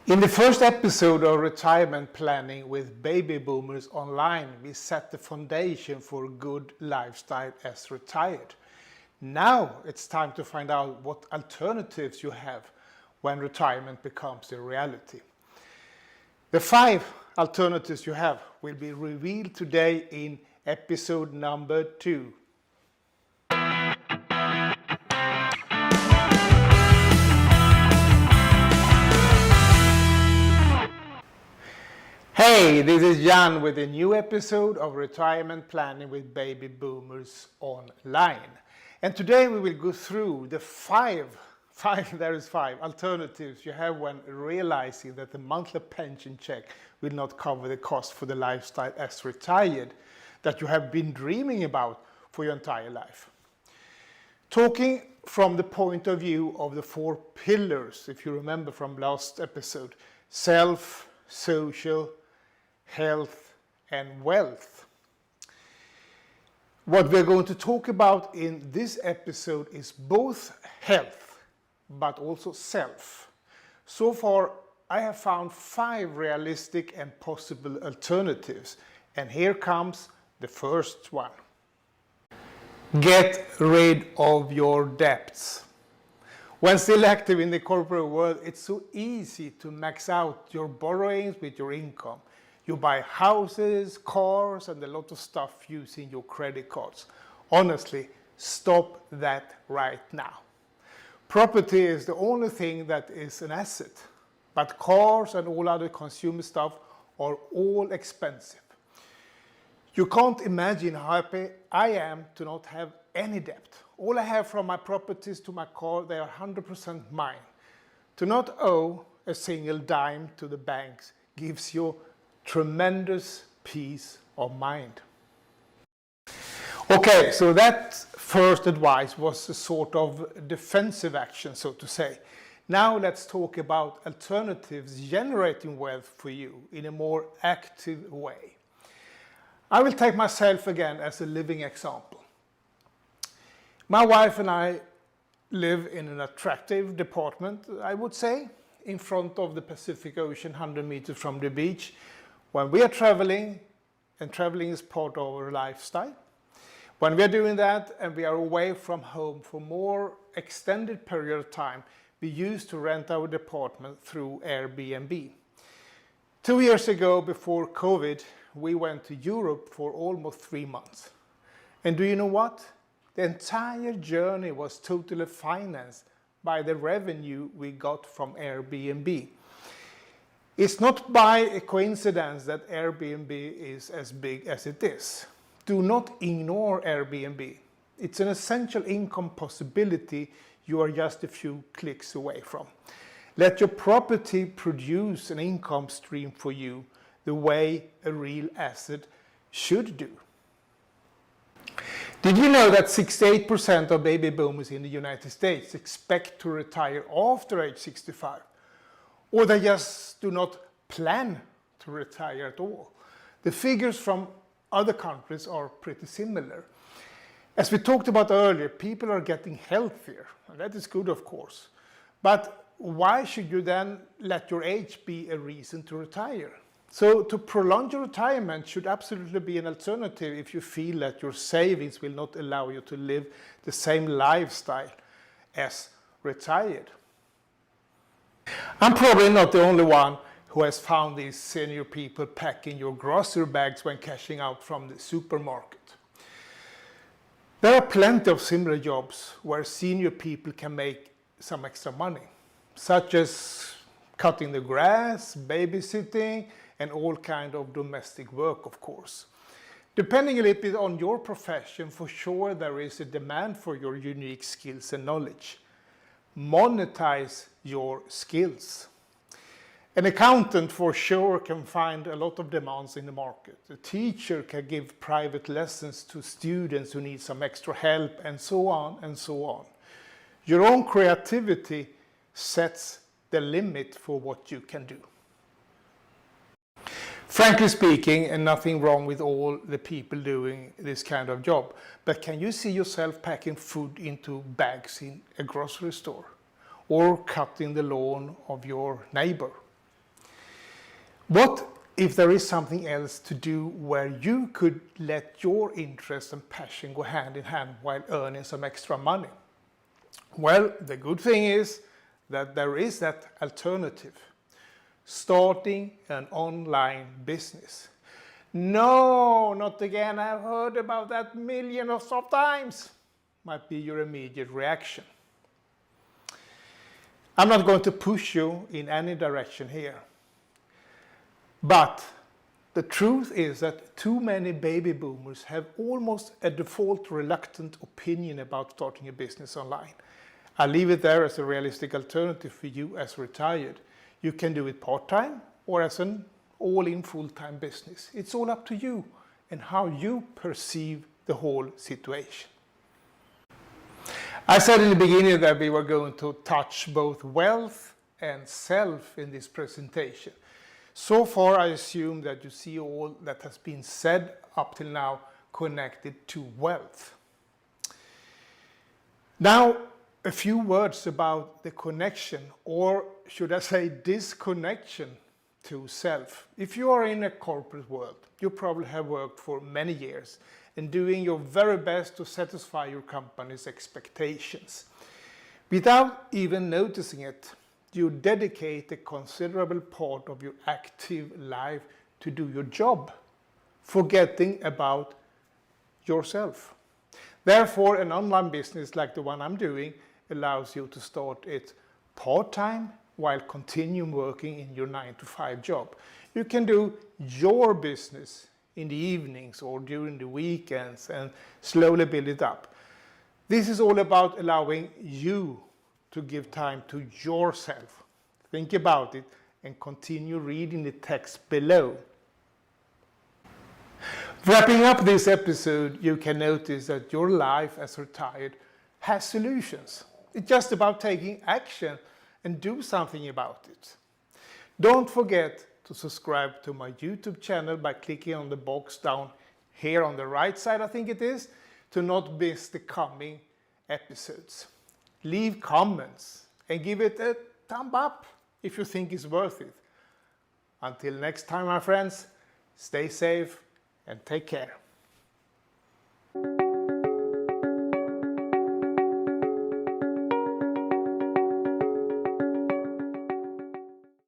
In the first episode of Retirement Planning with Baby Boomers Online, we set the foundation for a good lifestyle as retired. Now it's time to find out what alternatives you have when retirement becomes a reality. The 5 alternatives you have will be revealed today in episode number 2. Hey, this is Jan with a new episode of Retirement Planning with Baby Boomers Online. And today we will go through the 5 alternatives you have when realizing that the monthly pension check will not cover the cost for the lifestyle as retired that you have been dreaming about for your entire life. Talking from the point of view of the 4 pillars, if you remember from last episode: self, social, health and wealth. What we're going to talk about in this episode is both health but also self. So far I have found 5 realistic and possible alternatives, and here comes the first one. Get rid of your debts. When still active in the corporate world, it's so easy to max out your borrowings with your income. You buy houses, cars, and a lot of stuff using your credit cards. Honestly, stop that right now. Property is the only thing that is an asset, but cars and all other consumer stuff are all expensive. You can't imagine how happy I am to not have any debt. All I have from my properties to my car, they are 100% mine. To not owe a single dime to the banks gives you tremendous peace of mind. Okay, so that first advice was a sort of defensive action, so to say. Now let's talk about alternatives generating wealth for you in a more active way. I will take myself again as a living example. My wife and I live in an attractive department, I would say, in front of the Pacific Ocean, 100 meters from the beach. When we are traveling, and traveling is part of our lifestyle, when we are doing that and we are away from home for more extended period of time, we used to rent our department through AIRBNB. 2 years ago, before COVID, we went to Europe for almost 3 months. And do you know what? The entire journey was totally financed by the revenue we got from AIRBNB. It's not by a coincidence that Airbnb is as big as it is. Do not ignore Airbnb. It's an essential income possibility you are just a few clicks away from. Let your property produce an income stream for you the way a real asset should do. Did you know that 68% of baby boomers in the United States expect to retire after age 65? Or they just do not plan to retire at all? The figures from other countries are pretty similar. As we talked about earlier, people are getting healthier, and that is good, of course. But why should you then let your age be a reason to retire? So to prolong your retirement should absolutely be an alternative if you feel that your savings will not allow you to live the same lifestyle as retired. I'm probably not the only one who has found these senior people packing your grocery bags when cashing out from the supermarket. There are plenty of similar jobs where senior people can make some extra money, such as cutting the grass, babysitting, and all kind of domestic work, of course. Depending a little bit on your profession, for sure there is a demand for your unique skills and knowledge. Monetize your skills. An accountant for sure can find a lot of demands in the market. A teacher can give private lessons to students who need some extra help, and so on and so on. Your own creativity sets the limit for what you can do. Frankly speaking, and nothing wrong with all the people doing this kind of job, but can you see yourself packing food into bags in a grocery store? Or cutting the lawn of your neighbor? What if there is something else to do where you could let your interest and passion go hand in hand while earning some extra money? Well, the good thing is that there is that alternative. Starting an online business. No, not again, I've heard about that millions of times, might be your immediate reaction. I'm not going to push you in any direction here. But the truth is that too many baby boomers have almost a default reluctant opinion about starting a business online. I'll leave it there as a realistic alternative for you as retired. You can do it part-time or as an all-in full-time business. It's all up to you and how you perceive the whole situation. I said in the beginning that we were going to touch both wealth and self in this presentation. So far, I assume that you see all that has been said up till now connected to wealth. Now, a few words about the connection, or should I say disconnection, to self. If you are in a corporate world, you probably have worked for many years and doing your very best to satisfy your company's expectations. Without even noticing it, you dedicate a considerable part of your active life to do your job, forgetting about yourself. Therefore, an online business like the one I'm doing allows you to start it part-time while continuing working in your 9-to-5 job. You can do your business in the evenings or during the weekends and slowly build it up. This is all about allowing you to give time to yourself. Think about it and continue reading the text below. Wrapping up this episode, you can notice that your life as retired has solutions. It's just about taking action and do something about it. Don't forget to subscribe to my YouTube channel by clicking on the box down here on the right side, I think it is, to not miss the coming episodes. Leave comments and give it a thumb up if you think it's worth it. Until next time, my friends, stay safe and take care.